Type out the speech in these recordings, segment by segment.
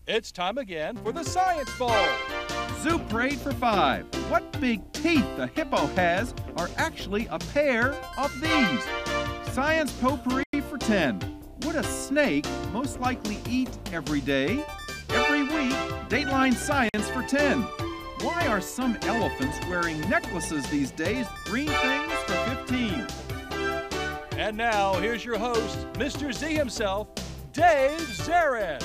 It's time again for the Science Bowl. Zoo Parade for 5. What big teeth the hippo has are actually a pair of these. Science Potpourri for 10. Would a snake most likely eat every day? Every week, Dateline Science for 10. Why are some elephants wearing necklaces these days? Green things for 15. And now, here's your host, Mr. Z himself, Dave Zarin.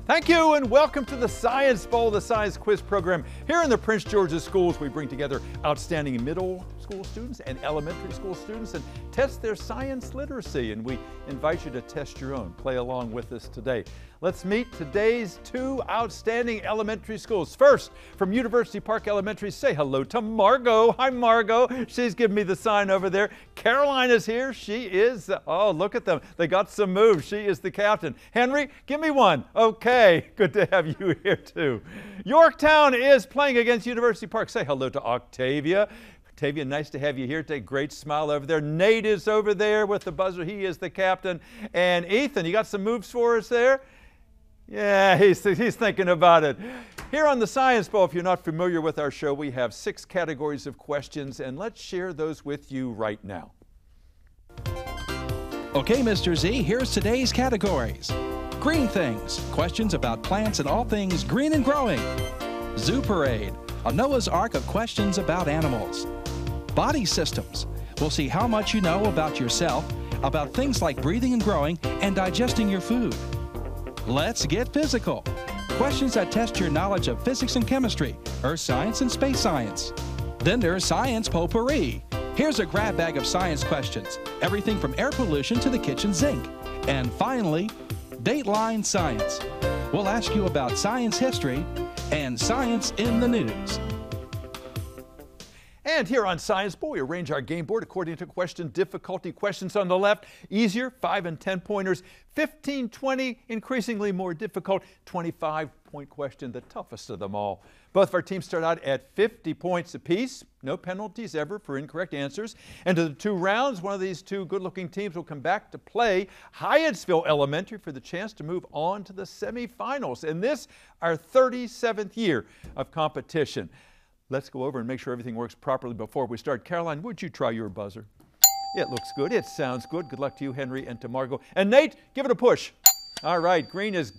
Thank you and welcome to the Science Bowl, the science quiz program. Here in the Prince George's schools, we bring together outstanding middle school students and elementary school students and test their science literacy. And we invite you to test your own. Play along with us today. Let's meet today's two outstanding elementary schools. First, from University Park Elementary, say hello to Margot. Hi, Margot. She's giving me the sign over there. Caroline is here. She is, oh, look at them. They got some moves. She is the captain. Henry, give me one. Okay, good to have you here too. Yorktown is playing against University Park. Say hello to Octavia. Octavia, nice to have you here. Take a great smile over there. Nate is over there with the buzzer. He is the captain. And Ethan, you got some moves for us there? Yeah, he's thinking about it. Here on the Science Bowl, if you're not familiar with our show, we have 6 categories of questions, and let's share those with you right now. Okay, Mr. Z, here's today's categories. Green things, questions about plants and all things green and growing. Zoo Parade, a Noah's Ark of questions about animals. Body systems, we'll see how much you know about yourself, about things like breathing and growing, and digesting your food. Let's get physical. Questions that test your knowledge of physics and chemistry, earth science and space science. Then there's Science Potpourri. Here's a grab bag of science questions, everything from air pollution to the kitchen sink. And finally, Dateline Science. We'll ask you about science history and science in the news. And here on Science Bowl, we arrange our game board according to question difficulty. Questions on the left, easier, 5 and 10 pointers, 15, 20, increasingly more difficult, 25-point question, the toughest of them all. Both of our teams start out at 50 points apiece. No penalties ever for incorrect answers. And to the 2 rounds, one of these 2 good-looking teams will come back to play Hyattsville Elementary for the chance to move on to the semifinals. And this, our 37th year of competition. Let's go over and make sure everything works properly before we start. Caroline, would you try your buzzer? It looks good. It sounds good. Good luck to you, Henry, and to Margot. And Nate, give it a push. All right, green is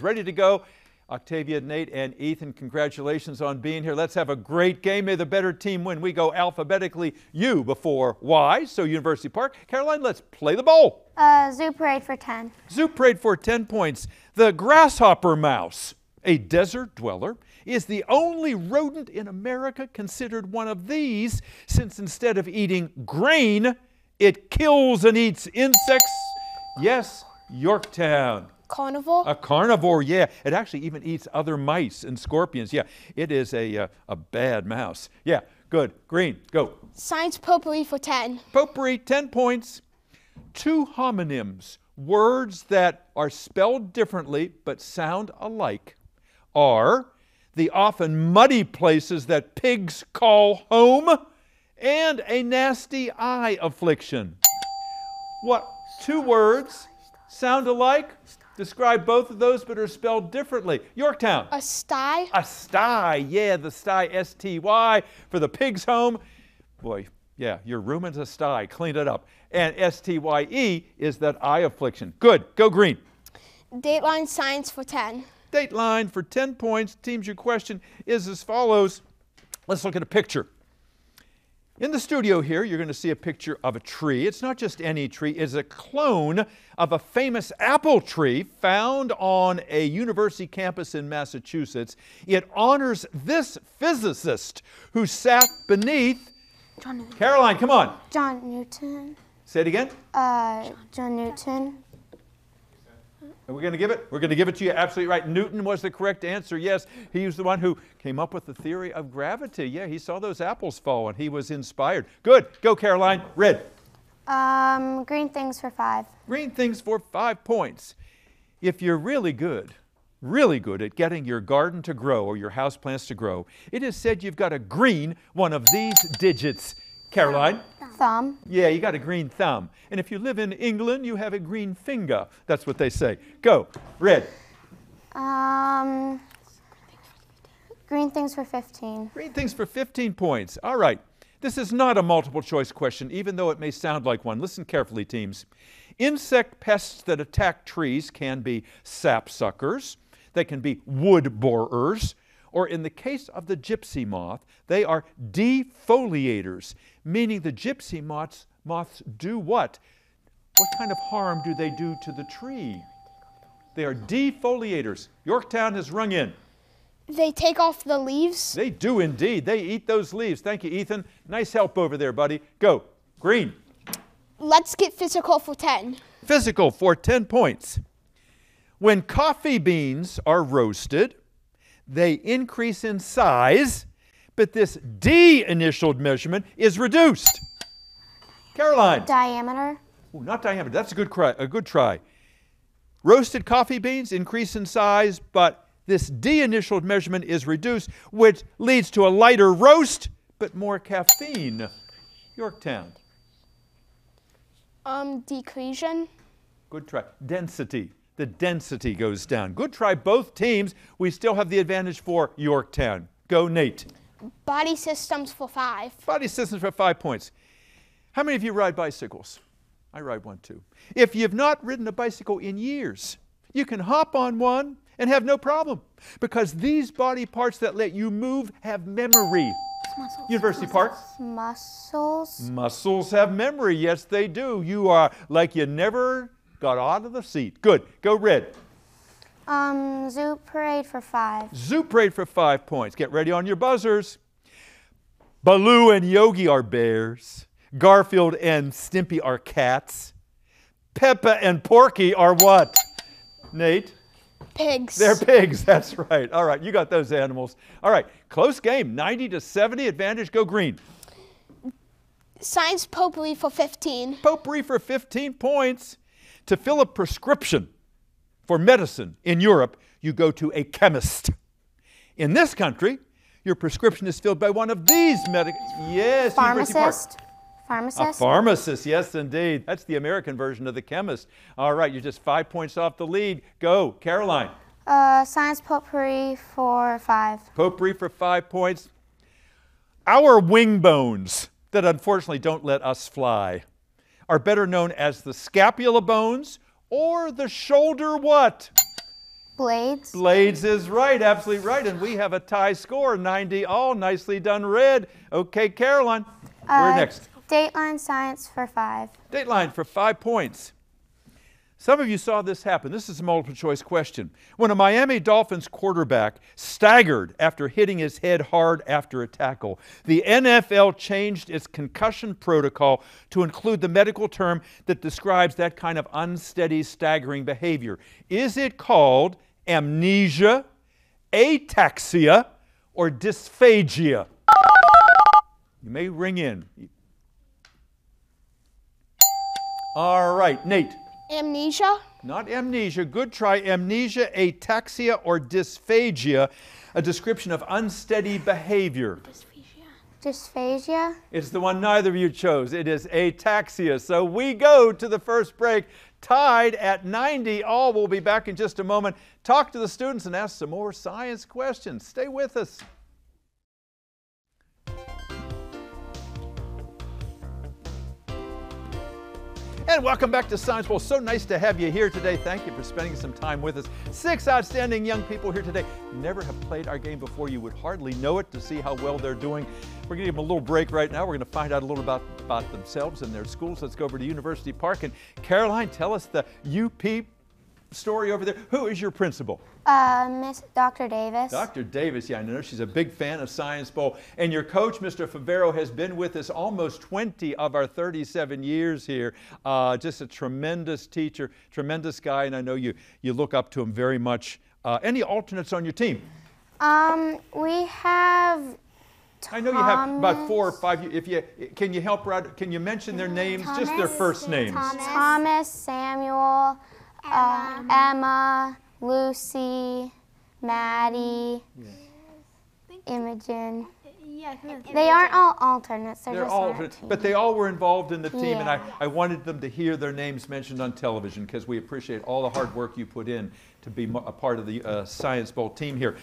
ready to go. Octavia, Nate, and Ethan, congratulations on being here. Let's have a great game. May the better team win. We go alphabetically U before Y, so University Park. Caroline, let's play the bowl. Zoo Parade for 10. Zoo Parade for 10 points. The grasshopper mouse, a desert dweller, is the only rodent in America considered one of these, since instead of eating grain, it kills and eats insects. Yes, Yorktown. Carnivore? A carnivore, yeah. It actually even eats other mice and scorpions. Yeah, it is a bad mouse. Yeah, good. Green, go. Science Potpourri for 10. Potpourri, 10 points. 2 homonyms, words that are spelled differently but sound alike, are the often muddy places that pigs call home, and a nasty eye affliction. What 2 words sound alike? Describe both of those but are spelled differently. Yorktown. A sty? A sty, yeah, the sty, S-T-Y, for the pig's home. Boy, yeah, your room is a sty, clean it up. And S-T-Y-E is that eye affliction. Good, go green. Dateline Science for 10. Dateline for 10 points. Teams, your question is as follows. Let's look at a picture. In the studio here, you're going to see a picture of a tree. It's not just any tree. It's a clone of a famous apple tree found on a university campus in Massachusetts. It honors this physicist who sat beneath... John Newton. Caroline, come on. John Newton. Say it again. John Newton. Are we going to give it? We're going to give it to you absolutely right. Newton was the correct answer. Yes, he was the one who came up with the theory of gravity. Yeah, he saw those apples fall and he was inspired. Good. Go, Caroline. Red. Green things for 5. Green things for 5 points. If you're really good at getting your garden to grow or your houseplants to grow, it is said you've got to green one of these digits. Caroline. Thumb. Yeah, you got a green thumb. And if you live in England, you have a green finger. That's what they say. Go. Red. Green things for 15. Green things for 15 points. All right. This is not a multiple choice question, even though it may sound like one. Listen carefully, teams. Insect pests that attack trees can be sapsuckers, they can be wood borers, or in the case of the gypsy moth, they are defoliators, meaning the gypsy moths do what? What kind of harm do they do to the tree? They are defoliators. Yorktown has rung in. They take off the leaves. They do indeed. They eat those leaves. Thank you, Ethan. Nice help over there, buddy. Go. Green. Let's get physical for 10. Physical for 10 points. When coffee beans are roasted, they increase in size, but this D-initialed measurement is reduced. Caroline. Diameter. Ooh, not diameter. That's a good try. Roasted coffee beans increase in size, but this D-initialed measurement is reduced, which leads to a lighter roast, but more caffeine. Yorktown. Decretion. Good try. Density. The density goes down. Good try, both teams. We still have the advantage for Yorktown. Go, Nate. Body systems for 5. Body systems for 5 points. How many of you ride bicycles? I ride one too. If you've not ridden a bicycle in years, you can hop on one and have no problem, because these body parts that let you move have memory. Muscles. University Park. Muscles. Muscles have memory. Yes, they do. You are like you never got out of the seat. Good. Go, Red. Zoo parade for 5. Zoo parade for 5 points. Get ready on your buzzers. Baloo and Yogi are bears. Garfield and Stimpy are cats. Peppa and Porky are what? Nate? Pigs. They're pigs. That's right. All right, you got those animals. All right, close game. 90-70 advantage. Go green. Science potpourri for 15. Potpourri for 15 points. To fill a prescription for medicine in Europe, you go to a chemist. In this country, your prescription is filled by one of these medical... Yes, Pharmacist. Pharmacist. A pharmacist, yes indeed. That's the American version of the chemist. All right, you're just 5 points off the lead. Go, Caroline. Science potpourri for 5. Potpourri for 5 points. Our wing bones that unfortunately don't let us fly are better known as the scapula bones or the shoulder what? Blades. Blades is right, absolutely right. And we have a tie score, 90 all. Nicely done, Red. Okay, Caroline, we're next. Dateline science for 5. Dateline for 5 points. Some of you saw this happen. This is a multiple choice question. When a Miami Dolphins quarterback staggered after hitting his head hard after a tackle, the NFL changed its concussion protocol to include the medical term that describes that kind of unsteady, staggering behavior. Is it called amnesia, ataxia, or dysphagia? You may ring in. All right, Nate. Amnesia. Not amnesia. Good try. Amnesia, ataxia, or dysphagia, a description of unsteady behavior. Dysphagia. It's the one neither of you chose. It is ataxia. So we go to the first break, tied at 90 all. We'll be back in just a moment. Talk to the students and ask some more science questions. Stay with us. And welcome back to Science Bowl. So nice to have you here today. Thank you for spending some time with us. 6 outstanding young people here today. Never have played our game before. You would hardly know it to see how well they're doing. We're going to give them a little break right now. We're going to find out a little about themselves and their schools. Let's go over to University Park. And Caroline, tell us the UP story over there. Who is your principal? Miss Dr. Davis. Dr. Davis, yeah, I know she's a big fan of Science Bowl. And your coach, Mr. Favero, has been with us almost 20 of our 37 years here. Just a tremendous teacher, tremendous guy, and I know you look up to him very much. Any alternates on your team? We have Thomas. I know you have about 4 or 5. Can you help her out? Can you mention their names? Thomas, just their first names. Thomas, Samuel, Emma, Lucy, Maddie, Imogen. Yeah, They aren't all alternates. They're They're just all, on our team. but they all were involved in the team, and Yeah. I wanted them to hear their names mentioned on television because we appreciate all the hard work you put in to be a part of the Science Bowl team here.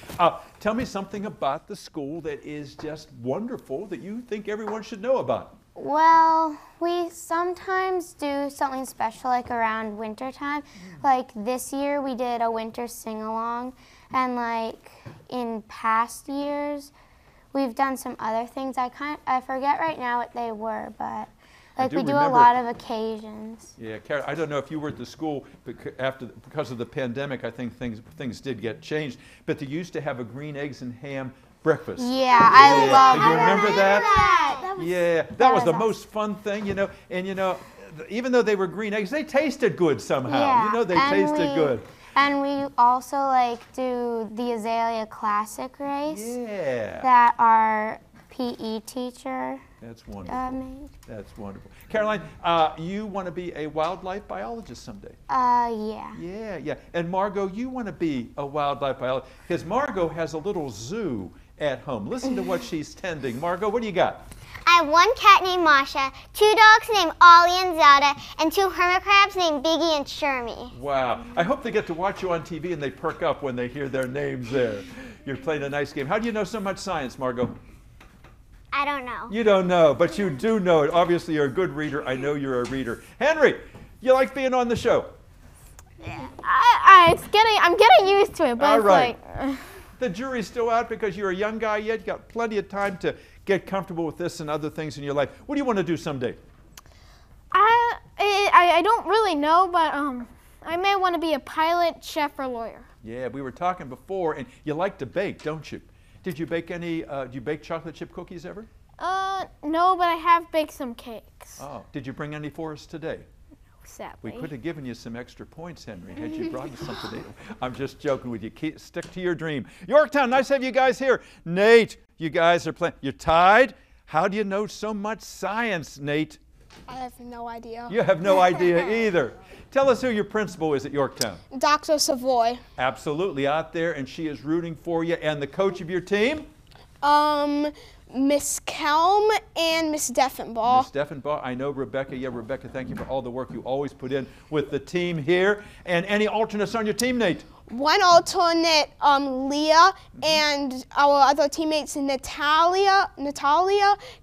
Tell me something about the school that is just wonderful that you think everyone should know about. Well, we sometimes do something special like around winter time. Like this year we did a winter sing-along, and like in past years we've done some other things. I forget right now what they were, but like we do a lot of occasions. Yeah, Karen, I don't know if you were at the school because of the pandemic. I think things did get changed, but they used to have a green eggs and ham breakfast. Yeah, I love You remember that? That was the awesome. most fun thing, you know. And you know, even though they were green eggs, they tasted good somehow. Yeah, You know, they and tasted good. And we also like do the Azalea Classic race Yeah. that our PE teacher That's wonderful. made. That's wonderful. Caroline, you want to be a wildlife biologist someday? Yeah. Yeah. And Margot, you want to be a wildlife biologist because Margot has a little zoo at home. Listen to what she's tending. Margot, what do you got? I have one cat named Masha, 2 dogs named Ollie and Zelda, and 2 hermit crabs named Biggie and Shermie. Wow. I hope they get to watch you on TV and they perk up when they hear their names there. You're playing a nice game. How do you know so much science, Margot? I don't know. You don't know, but you do know it. Obviously, you're a good reader. I know you're a reader. Henry, you like being on the show? I'm getting used to it, but All it's right. like. The jury's still out because you're a young guy yet. You got plenty of time to get comfortable with this and other things in your life. What do you want to do someday? I don't really know, but I may want to be a pilot, chef, or lawyer. Yeah, we were talking before, and you like to bake, don't you? Did you bake any? Did you bake chocolate chip cookies ever? No, but I have baked some cakes. Oh, did you bring any for us today? Sadly. We could have given you some extra points, Henry, had you brought us something. I'm just joking with you. Stick to your dream. Yorktown, nice to have you guys here. Nate, you guys are playing. You're tied. How do you know so much science, Nate? I have no idea. You have no idea either. Tell us who your principal is at Yorktown. Dr. Savoy. Absolutely out there, and she is rooting for you. And the coach of your team? Miss Kelm and Miss Deffenbaugh. Miss Deffenbaugh. I know Rebecca. Yeah, Rebecca, thank you for all the work you always put in with the team here. And any alternates on your team, Nate? One alternate, Leah, and our other teammates, Natalia,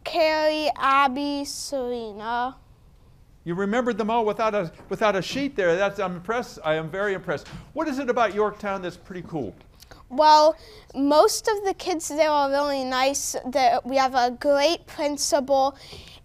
Carrie, Abby, Serena. You remembered them all without a sheet there. I'm impressed. I am very impressed. What is it about Yorktown that's pretty cool? Well, most of the kids there are really nice. We have a great principal,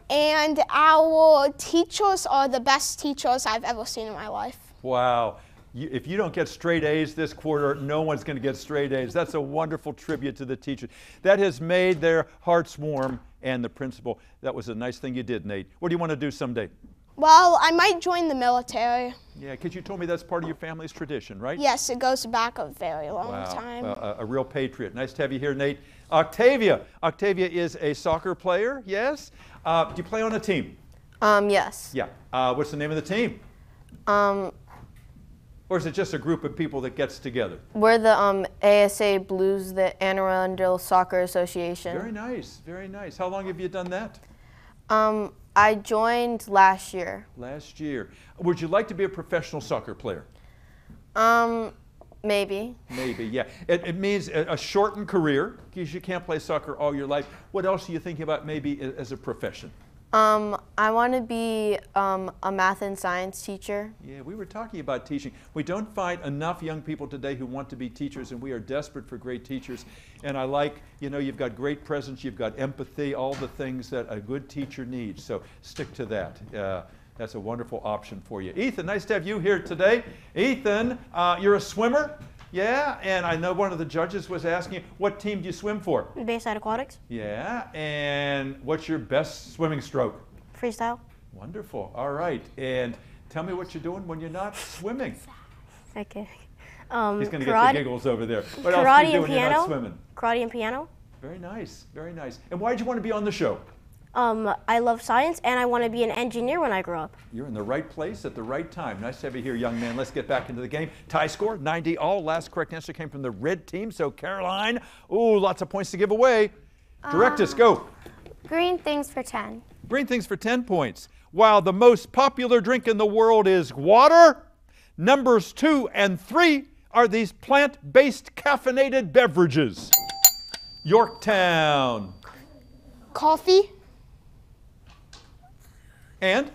and our teachers are the best teachers I've ever seen in my life. Wow. If you don't get straight A's this quarter, no one's going to get straight A's. That's a wonderful tribute to the teachers. That has made their hearts warm, and the principal. That was a nice thing you did, Nate. What do you want to do someday? Well, I might join the military. Yeah, because you told me that's part of your family's tradition, right? Yes, it goes back a very long time. Well, a real patriot. Nice to have you here, Nate. Octavia. Octavia is a soccer player, yes? Do you play on a team? Yes. Yeah. What's the name of the team? Or is it just a group of people that gets together? We're the ASA Blues, the Anne Arundel Soccer Association. Very nice, very nice. How long have you done that? I joined last year. Last year. Would you like to be a professional soccer player? Maybe. Maybe, yeah. It means a shortened career because you can't play soccer all your life. What else are you thinking about maybe as a profession? I want to be a math and science teacher. Yeah, we were talking about teaching. We don't find enough young people today who want to be teachers, and we are desperate for great teachers. And I like, you've got great presence, you've got empathy, all the things that a good teacher needs. So stick to that. That's a wonderful option for you. Ethan, nice to have you here today. Ethan, you're a swimmer. Yeah, and I know one of the judges was asking you, what team do you swim for? Bayside Aquatics. Yeah, and what's your best swimming stroke? Freestyle. Wonderful. All right, and tell me what you're doing when you're not swimming. Okay. He's going to get the giggles over there. What else do Karate you do and when you're not swimming? Karate and piano. Very nice, very nice. And why did you want to be on the show? I love science, and I want to be an engineer when I grow up. You're in the right place at the right time. Nice to have you here, young man. Let's get back into the game. Tie score, 90 all. Last correct answer came from the red team. So Caroline, ooh, lots of points to give away. Direct us, go. Green things for 10. Green things for 10 points. While the most popular drink in the world is water, numbers 2 and 3 are these plant-based caffeinated beverages. Yorktown. Coffee. And?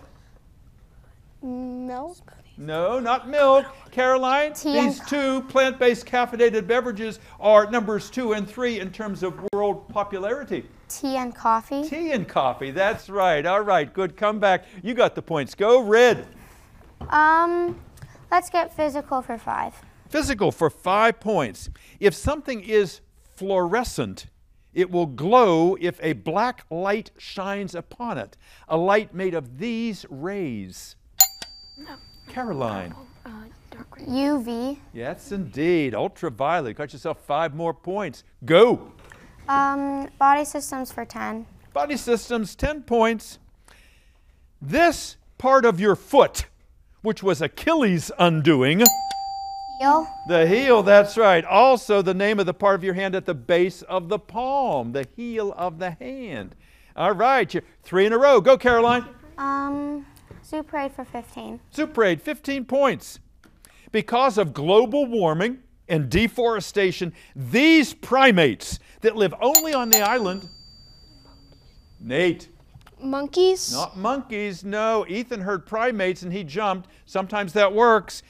Milk. No, not milk. Caroline, these two plant-based caffeinated beverages are numbers 2 and 3 in terms of world popularity. Tea and coffee. Tea and coffee, that's right. All right, good comeback. You got the points. Go, Red. Let's get physical for 5. Physical for 5 points. If something is fluorescent, it will glow if a black light shines upon it. A light made of these rays. Caroline. UV. Yes, indeed. Ultraviolet. Got yourself 5 more points. Go. Body systems for 10. Body systems, 10 points. This part of your foot, which was Achilles' undoing. Heel. The heel, that's right. Also the name of the part of your hand at the base of the palm, the heel of the hand. All right, you're 3 in a row. Go, Caroline. Zoo parade for 15. Zoo parade, 15 points. Because of global warming and deforestation, these primates that live only on the island. Nate. Monkeys. Not monkeys, no. Ethan heard primates and he jumped. Sometimes that works.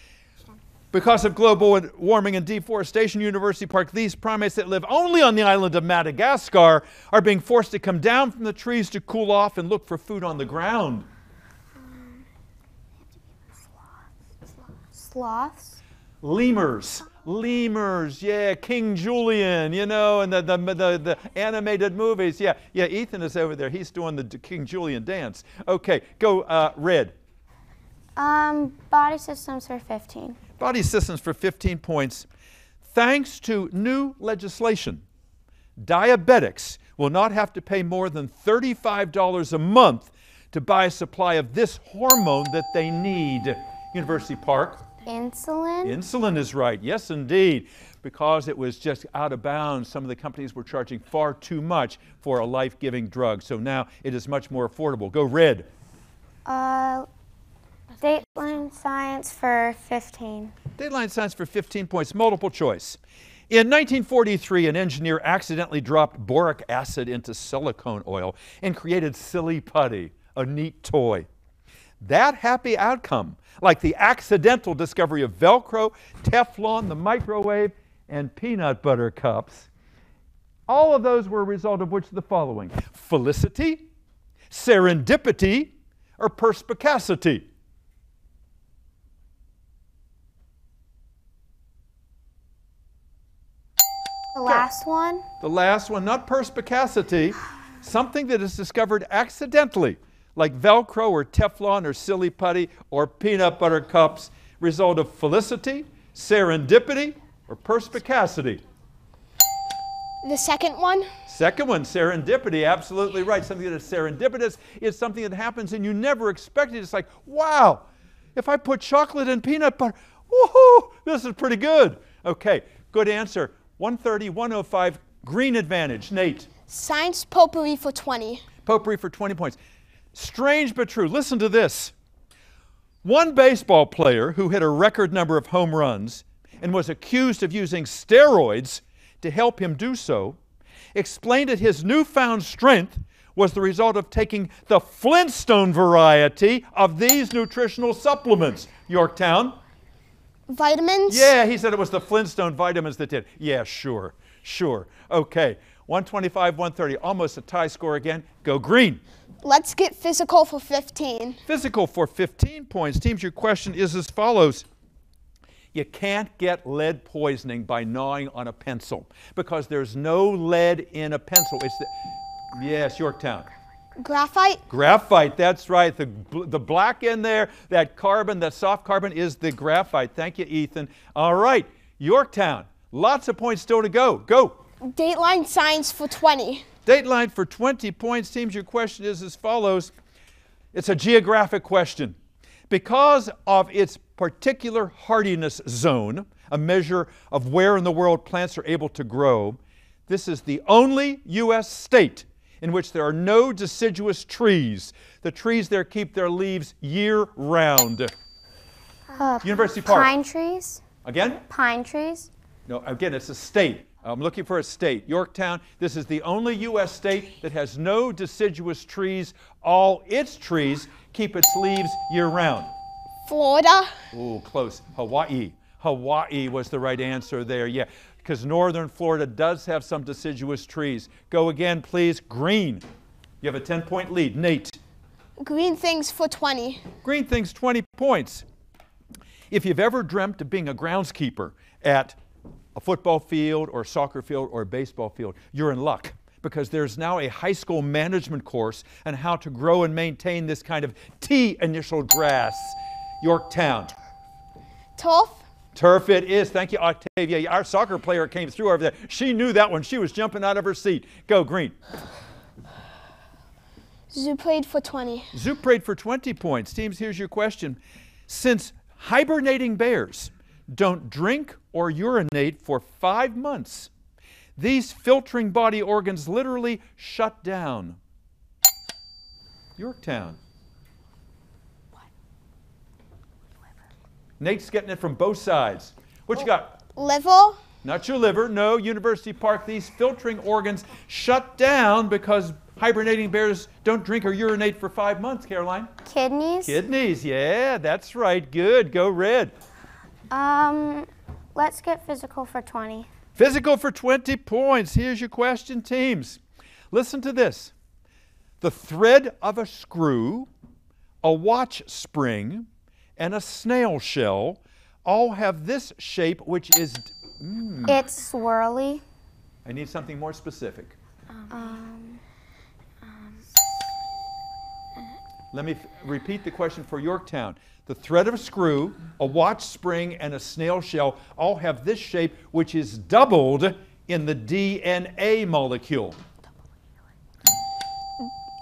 Because of global warming and deforestation, University Park, these primates that live only on the island of Madagascar are being forced to come down from the trees to cool off and look for food on the ground. Sloths. Lemurs. Lemurs, yeah, King Julian, you know, and the animated movies. Yeah, Ethan is over there. He's doing the King Julian dance. Okay, go, Red. Body systems for 15. Body systems for 15 points. Thanks to new legislation, diabetics will not have to pay more than $35 a month to buy a supply of this hormone that they need. University Park. Insulin? Insulin is right. Yes, indeed. Because it was just out of bounds, some of the companies were charging far too much for a life-giving drug. So now it is much more affordable. Go, Red. Dateline science for 15. Dateline science for 15 points. Multiple choice. In 1943, an engineer accidentally dropped boric acid into silicone oil and created Silly Putty, a neat toy. That happy outcome, like the accidental discovery of Velcro, Teflon, the microwave, and peanut butter cups, all of those were a result of which of the following? Felicity, serendipity, or perspicacity? The last one? The last one, not perspicacity, something that is discovered accidentally, like Velcro or Teflon or Silly Putty or peanut butter cups, result of felicity, serendipity, or perspicacity? The second one? Second one, serendipity, absolutely right. Something that is serendipitous is something that happens and you never expect it. It's like, wow, if I put chocolate and peanut butter, woohoo, this is pretty good. Okay, good answer. 130, 105, green advantage. Nate. Science potpourri for 20. Potpourri for 20 points. Strange but true. Listen to this. One baseball player who hit a record number of home runs and was accused of using steroids to help him do so explained that his newfound strength was the result of taking the Flintstone variety of these nutritional supplements. Yorktown. Vitamins? Yeah, he said it was the Flintstone vitamins that did. Yeah, sure. Okay, 125, 130, almost a tie score again. Go green. Let's get physical for 15. Physical for 15 points. Teams, your question is as follows. You can't get lead poisoning by gnawing on a pencil because there's no lead in a pencil. Yes, Yorktown. Graphite? Graphite, that's right. The black in there, that carbon, that soft carbon is the graphite. Thank you, Ethan. All right, Yorktown, lots of points still to go. Go. Dateline science for 20. Dateline for 20 points. Teams, your question is as follows. It's a geographic question. Because of its particular hardiness zone, a measure of where in the world plants are able to grow, This is the only U.S. state in which there are no deciduous trees. The trees there keep their leaves year-round. University Park. Pine trees? Again? Pine trees? No, again, it's a state. I'm looking for a state. Yorktown, this is the only U.S. state that has no deciduous trees. All its trees keep its leaves year-round. Florida. Ooh, close. Hawaii. Hawaii was the right answer there, yeah, because northern Florida does have some deciduous trees. Go again, please. Green. You have a 10-point lead. Nate. Green things for 20. Green things, 20 points. If you've ever dreamt of being a groundskeeper at a football field or a soccer field or a baseball field, you're in luck, because there's now a high school management course on how to grow and maintain this kind of T-initial grass. Yorktown. Turf. Turf it is. Thank you, Octavia. Our soccer player came through over there. She knew that one. She was jumping out of her seat. Go, Green. Zoo parade for 20. Zoo parade for 20 points. Teams, here's your question. Since hibernating bears don't drink or urinate for 5 months, these filtering body organs literally shut down. Yorktown. Nate's getting it from both sides. What you got? Liver. Not your liver. No, University Park. These filtering organs shut down because hibernating bears don't drink or urinate for 5 months, Caroline. Kidneys? Kidneys, yeah, that's right. Good. Go red. Let's get physical for 20. Physical for 20 points. Here's your question, teams. Listen to this. The thread of a screw, a watch spring, and a snail shell all have this shape, which is... It's swirly. I need something more specific. Let me repeat the question for Yorktown. The thread of a screw, a watch spring, and a snail shell all have this shape, which is doubled in the DNA molecule.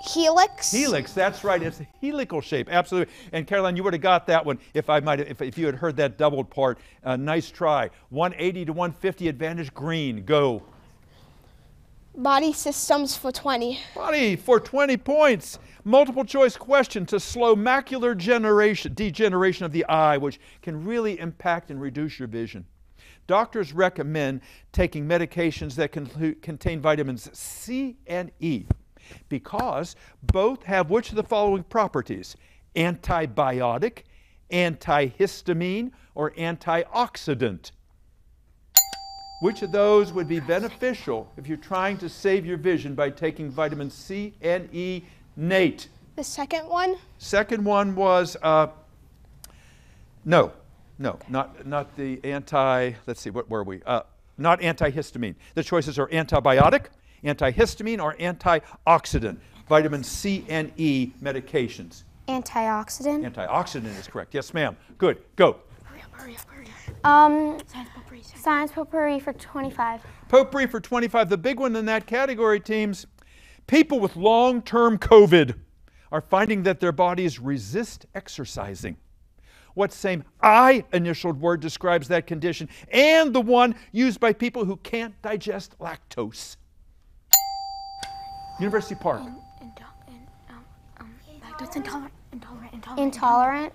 Helix. Helix, that's right. It's a helical shape, absolutely. And Caroline, you would have got that one if you had heard that doubled part. Nice try. 180 to 150 advantage. Green. Go. Body systems for 20. Body for 20 points. Multiple choice question to slow macular degeneration of the eye, which can really impact and reduce your vision. Doctors recommend taking medications that contain vitamins C and E, because both have which of the following properties? Antibiotic, antihistamine, or antioxidant? Which of those would be beneficial if you're trying to save your vision by taking vitamin C and E? Nate. The second one? Second one was, no, not the let's see, what were we? Not antihistamine. The choices are antibiotic, antihistamine, or antioxidant. Vitamin C and E medications. Antioxidant. Antioxidant is correct. Yes, ma'am. Good. Go. Hurry up. Science potpourri for 25. Potpourri for 25. The big one in that category, teams. People with long-term COVID are finding that their bodies resist exercising. What same I-initialed word describes that condition, and the one used by people who can't digest lactose? University Park. Lactose Intolerant.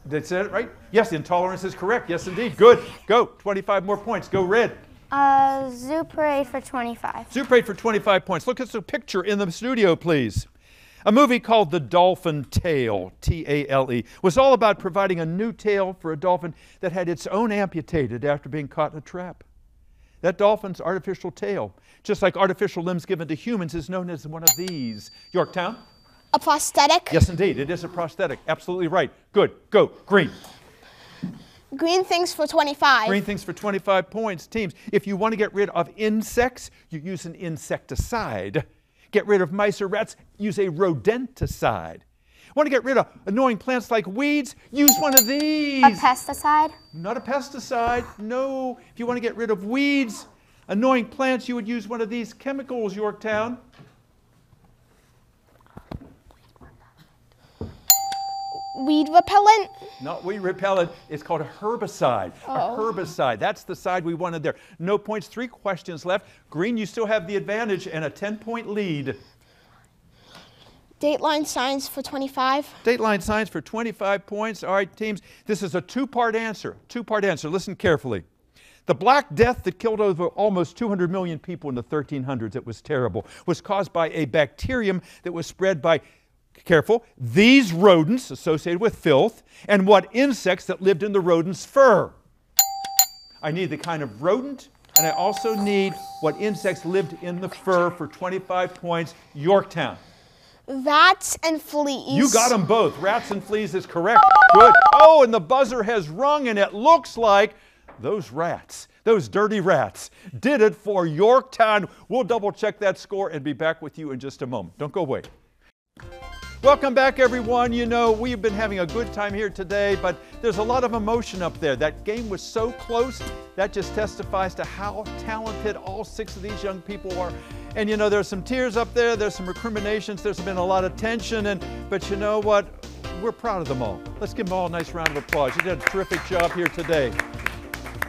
That's it, right? Yes, intolerance is correct. Yes, indeed. Good. Go. 25 more points. Go red. Zoo parade for 25. Zoo parade for 25 points. Look at the picture in the studio, please. A movie called The Dolphin Tale, T-A-L-E, was all about providing a new tail for a dolphin that had its own amputated after being caught in a trap. That dolphin's artificial tail, just like artificial limbs given to humans, is known as one of these. Yorktown? A prosthetic? Yes, indeed. It is a prosthetic. Absolutely right. Good. Go. Green. Green things for 25. Green things for 25 points. Teams, if you want to get rid of insects, you use an insecticide. Get rid of mice or rats, use a rodenticide. Want to get rid of annoying plants like weeds? Use one of these. A pesticide? Not a pesticide. No. If you want to get rid of weeds, annoying plants, you would use one of these chemicals, weed repellent? Not weed repellent. It's called a herbicide. A herbicide. That's the side we wanted there. No points. 3 questions left. Green, you still have the advantage and a 10-point lead. Dateline science for 25. Dateline science for 25 points. All right, teams. This is a 2-part answer. 2-part answer. Listen carefully. The Black Death that killed over almost 200 million people in the 1300s, it was terrible, was caused by a bacterium that was spread by, careful, these rodents associated with filth and what insects that lived in the rodent's fur. I need the kind of rodent, and I also need what insects lived in the fur for 25 points. Yorktown. Rats and fleas. You got them both. Rats and fleas is correct. Good. Oh, and the buzzer has rung, and it looks like those rats, those dirty rats, did it for Yorktown. We'll double check that score and be back with you in just a moment. Don't go away. Welcome back, everyone. You know, we've been having a good time here today, but there's a lot of emotion up there. That game was so close. That just testifies to how talented all 6 of these young people are. And you know, there's some tears up there, there's some recriminations, there's been a lot of tension, but you know what? We're proud of them all. Let's give them all a nice round of applause. You did a terrific job here today.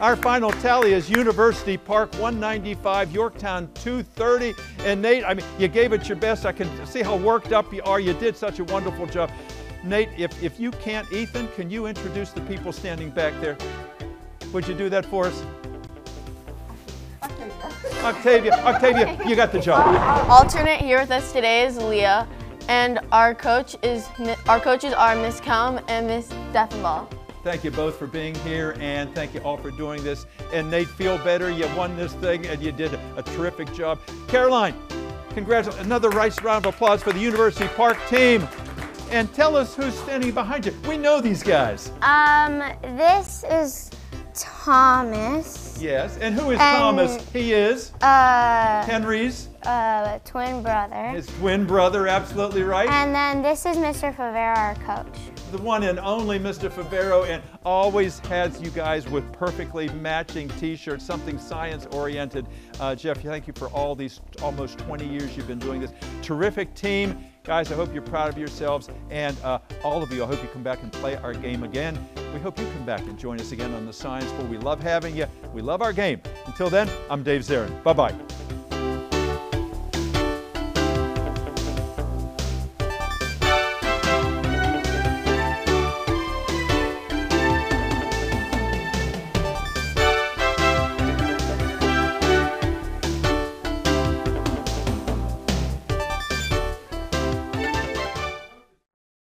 Our final tally is University Park 195, Yorktown 230. And Nate, I mean, you gave it your best. I can see how worked up you are. You did such a wonderful job. Nate, if you can't, Ethan, can you introduce the people standing back there? Would you do that for us? Octavia, you got the job. Alternate here with us today is Leah, and our coaches are Miss Kelm and Miss Defenball. Thank you both for being here, and thank you all for doing this. And Nate, feel better. You won this thing, and you did a terrific job. Caroline, congratulations. Another nice round of applause for the University Park team. And tell us who's standing behind you. We know these guys. This is Thomas. Yes, and who is Thomas? He is Henry's twin brother. His twin brother, absolutely right. And then this is Mr. Favero, our coach. The one and only Mr. Favero, and always has you guys with perfectly matching t-shirts, something science-oriented. Jeff, thank you for all these almost 20 years you've been doing this. Terrific team. Guys, I hope you're proud of yourselves, and all of you, I hope you come back and play our game again. We hope you come back and join us again on the Science Bowl. We love having you. We love our game. Until then, I'm Dave Zarin. Bye-bye.